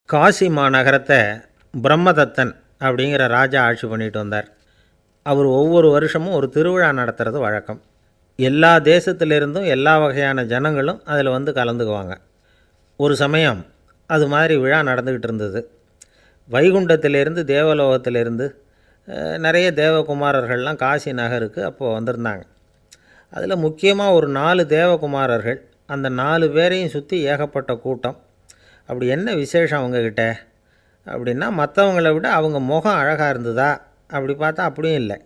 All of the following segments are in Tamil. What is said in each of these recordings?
காசி மாநகரத்தை பிரம்மதத்தன் அப்படிங்கிற ராஜா ஆட்சி பண்ணிட்டு வந்தார். அவர் ஒவ்வொரு வருஷமும் ஒரு திருவிழா நடத்துறது வழக்கம். எல்லா தேசத்திலிருந்தும் எல்லா வகையான ஜனங்களும் அதில் வந்து கலந்துக்குவாங்க. ஒரு சமயம் அது மாதிரி விழா நடந்துக்கிட்டு இருந்தது. வைகுண்டத்திலேருந்து தேவலோகத்திலேருந்து நிறைய தேவகுமாரர்கள்லாம் காசி நகருக்கு அப்போது வந்திருந்தாங்க. அதில் முக்கியமாக ஒரு 4 தேவகுமாரர்கள், அந்த 4 பேரையும் சுற்றி ஏகப்பட்ட கூட்டம். அப்படி என்ன விசேஷம் அவங்கக்கிட்ட அப்படின்னா, மற்றவங்கள விட அவங்க முகம் அழகாக இருந்ததா அப்படி பார்த்தா அப்படியும் இல்லை.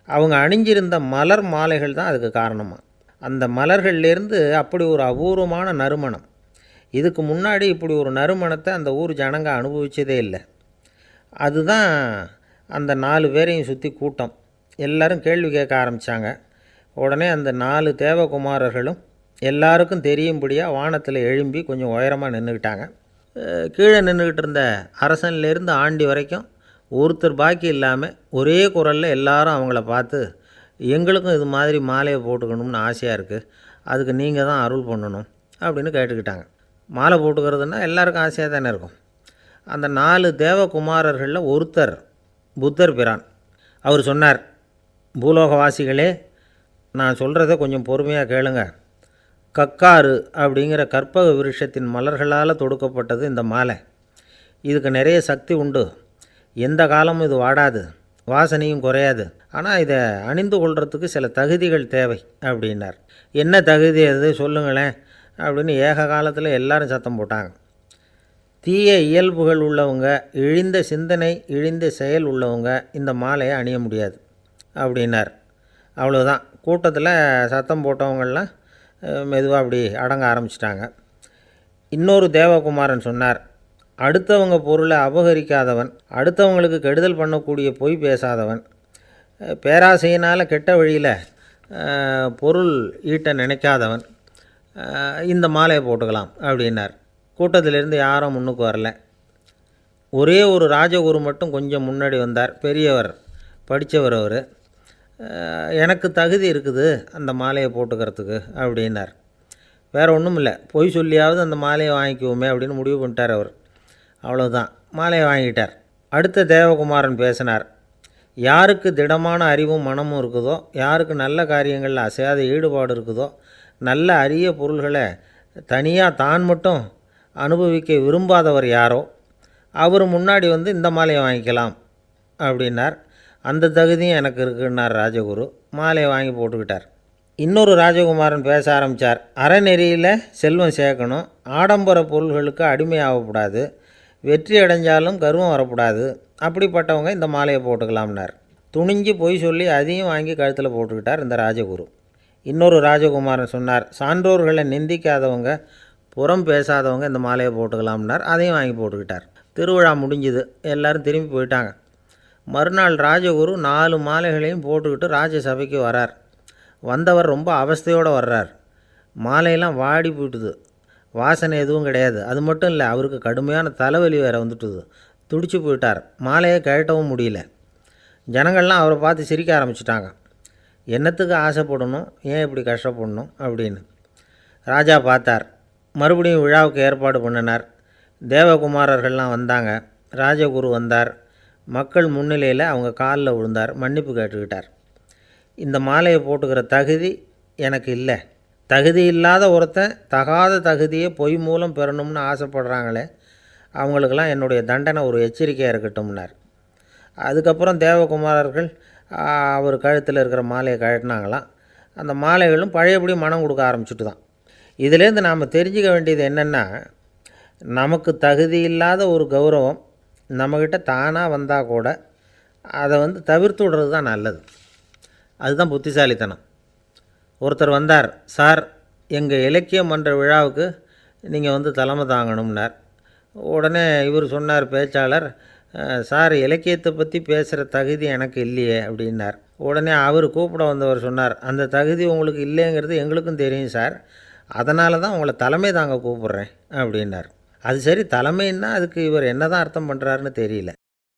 அவங்க அணிஞ்சிருந்த மலர் மாலைகள் தான் அதுக்கு காரணமாக. அந்த மலர்கள்லேருந்து அப்படி ஒரு அபூர்வமான நறுமணம். இதுக்கு முன்னாடி இப்படி ஒரு நறுமணத்தை அந்த ஊர் ஜனங்க அனுபவிச்சதே இல்லை. அதுதான் அந்த 4 பேரையும் சுற்றி கூட்டம். எல்லோரும் கேள்வி கேட்க ஆரம்பித்தாங்க. உடனே அந்த 4 தேவகுமாரர்களும் எல்லாருக்கும் தெரியும்படியாக வானத்தில் எழும்பி கொஞ்சம் உயரமாக நின்றுக்கிட்டாங்க. கீழே நின்றுக்கிட்டு இருந்த அரசன்லேருந்து ஆண்டி வரைக்கும் ஒருத்தர் பாக்கி இல்லாமல் ஒரே குரலில் எல்லாரும் அவங்கள பார்த்து, எங்களுக்கும் இது மாதிரி மாலையை போட்டுக்கணும்னு ஆசையாக இருக்குது, அதுக்கு நீங்கள் தான் அருள் பண்ணணும் அப்படின்னு கேட்டுக்கிட்டாங்க. மாலை போட்டுக்கிறதுனா எல்லாருக்கும் ஆசையாக தானே இருக்கும். அந்த 4 தேவகுமாரர்களில் ஒருத்தர் புத்தர் பிரான். அவர் சொன்னார், பூலோகவாசிகளே, நான் சொல்கிறத கொஞ்சம் பொறுமையாக கேளுங்க. கக்காரு அப்படிங்கிற கற்பக விருஷத்தின் மலர்களால் தொடுக்கப்பட்டது இந்த மாலை. இதுக்கு நிறைய சக்தி உண்டு. எந்த காலமும் இது வாடாது, வாசனையும் குறையாது. ஆனால் இதை அணிந்து கொள்கிறதுக்கு சில தகுதிகள் தேவை அப்படின்னார். என்ன தகுதி அது சொல்லுங்களேன் அப்படின்னு ஏக காலத்தில் எல்லாரும் சத்தம் போட்டாங்க. தீய இயல்புகள் உள்ளவங்க, இழிந்த சிந்தனை, இழிந்த செயல் உள்ளவங்க இந்த மாலையை அணிய முடியாது அப்படின்னார். அவ்வளோதான். கூட்டத்தில் சத்தம் போட்டவங்கள்லாம் மெதுவாக அப்படி அடங்க ஆரம்பிச்சிட்டாங்க. இன்னொரு தேவகுமாரன் சொன்னார், அடுத்தவங்க பொருளை அபகரிக்காதவன், அடுத்தவங்களுக்கு கெடுதல் பண்ணக்கூடிய பொய் பேசாதவன், பேராசையினால் கெட்ட வழியில் பொருள் ஈட்ட நினைக்காதவன் இந்த மாலையை போட்டுக்கலாம் அப்படின்னார். கூட்டத்திலேருந்து யாரும் முன்னுக்கு வரல. ஒரே ஒரு ராஜகுரு மட்டும் கொஞ்சம் முன்னாடி வந்தார். பெரியவர், படித்தவர் அவர். எனக்கு தகுதி இருக்குது அந்த மாலையை போட்டுக்கிறதுக்கு அப்படின்னார். வேறு ஒன்றும் இல்லை, பொய் சொல்லியாவது அந்த மாலையை வாங்கிக்குவோமே அப்படின்னு முடிவு பண்ணிட்டார் அவர். அவ்வளோதான், மாலையை வாங்கிட்டார். அடுத்த தேவகுமாரன் பேசினார். யாருக்கு திடமான அறிவும் மனமும் இருக்குதோ, யாருக்கு நல்ல காரியங்களில் அசையாத ஈடுபாடு இருக்குதோ, நல்ல அரிய பொருள்களை தனியாக தான் மட்டும் அனுபவிக்க விரும்பாதவர் யாரோ அவர் முன்னாடி வந்து இந்த மாலையை வாங்கிக்கலாம் அப்படின்னார். அந்த தகுதியும் எனக்கு இருக்குன்னார் ராஜகுரு. மாலையை வாங்கி போட்டுக்கிட்டார். இன்னொரு ராஜகுமாரன் பேச ஆரம்பித்தார். அறநெறியில் செல்வம் சேர்க்கணும், ஆடம்பர பொருள்களுக்கு அடிமையாகக்கூடாது, வெற்றி அடைஞ்சாலும் கர்வம் வரக்கூடாது, அப்படிப்பட்டவங்க இந்த மாலையை போட்டுக்கலாம்னார். துணிஞ்சு பொய் சொல்லி அதையும் வாங்கி கழுத்தில் போட்டுக்கிட்டார் இந்த ராஜகுரு. இன்னொரு ராஜகுமாரன் சொன்னார், சான்றோர்களை நிந்திக்காதவங்க, புறம் பேசாதவங்க இந்த மாலையை போட்டுக்கலாம்னார். அதையும் வாங்கி போட்டுக்கிட்டார். திருவிழா முடிஞ்சுது, எல்லோரும் திரும்பி போயிட்டாங்க. மறுநாள் ராஜகுரு 4 மாலைகளையும் போட்டுக்கிட்டு ராஜசபைக்கு வரார். வந்தவர் ரொம்ப அவஸ்தையோடு வர்றார். மாலையெல்லாம் வாடி போயிட்டுது, வாசனை எதுவும் கிடையாது. அது மட்டும் இல்லை, அவருக்கு கடுமையான தலைவலி வேறு வந்துட்டுது. துடிச்சு போயிட்டார். மாலையை கழட்டவும் முடியல. ஜனங்கள்லாம் அவரை பார்த்து சிரிக்க ஆரம்பிச்சிட்டாங்க. என்னத்துக்கு ஆசைப்படணும், ஏன் இப்படி கஷ்டப்படணும் அப்படின்னு. ராஜா பார்த்தார். மறுபடியும் விழாவுக்கு ஏற்பாடு பண்ணினார். தேவகுமாரர்கள்லாம் வந்தாங்க. ராஜகுரு வந்தார். மக்கள் முன்னிலையில் அவங்க காலில் விழுந்தார், மன்னிப்பு கேட்டுக்கிட்டார். இந்த மாலையை போட்டுக்கிற தகுதி எனக்கு இல்லை. தகுதி இல்லாத ஒருத்தன் தகாத தகுதியை பொய் மூலம் பெறணும்னு ஆசைப்படுறாங்களே, அவங்களுக்கெல்லாம் என்னுடைய தண்டனை ஒரு எச்சரிக்கையாக இருக்கட்டும்னார். அதுக்கப்புறம் தேவகுமாரர்கள் அவர் கழுத்தில் இருக்கிற மாலையை கழட்டினாங்களாம். அந்த மாலைகளும் பழையபடி மனம் கொடுக்க ஆரம்பிச்சுட்டு தான். இதிலேருந்து நாம் தெரிஞ்சுக்க வேண்டியது என்னென்னா, நமக்கு தகுதி இல்லாத ஒரு கௌரவம் நம்மக்கிட்ட தானாக வந்தால் கூட அதை வந்து தவிர்த்து விடுறது தான் நல்லது. அதுதான் புத்திசாலித்தனம். ஒருத்தர் வந்தார். சார், எங்கள் இலக்கிய மன்ற விழாவுக்கு நீங்கள் வந்து தலைமை தாங்கணும்னார். உடனே இவர் சொன்னார், பேச்சாளர், சார், இலக்கியத்தை பற்றி பேசுகிற தகுதி எனக்கு இல்லையே அப்படின்னார். உடனே அவர் கூப்பிட வந்தவர் சொன்னார், அந்த தகுதி உங்களுக்கு இல்லைங்கிறது எங்களுக்கும் தெரியும் சார், அதனால தான் உங்களை தலைமை தாங்க கூப்பிட்றேன் அப்படின்னார். அது சரி, தலைமைன்னா அதுக்கு இவர் என்ன தான் அர்த்தம் பண்ணுறாருன்னு தெரியல.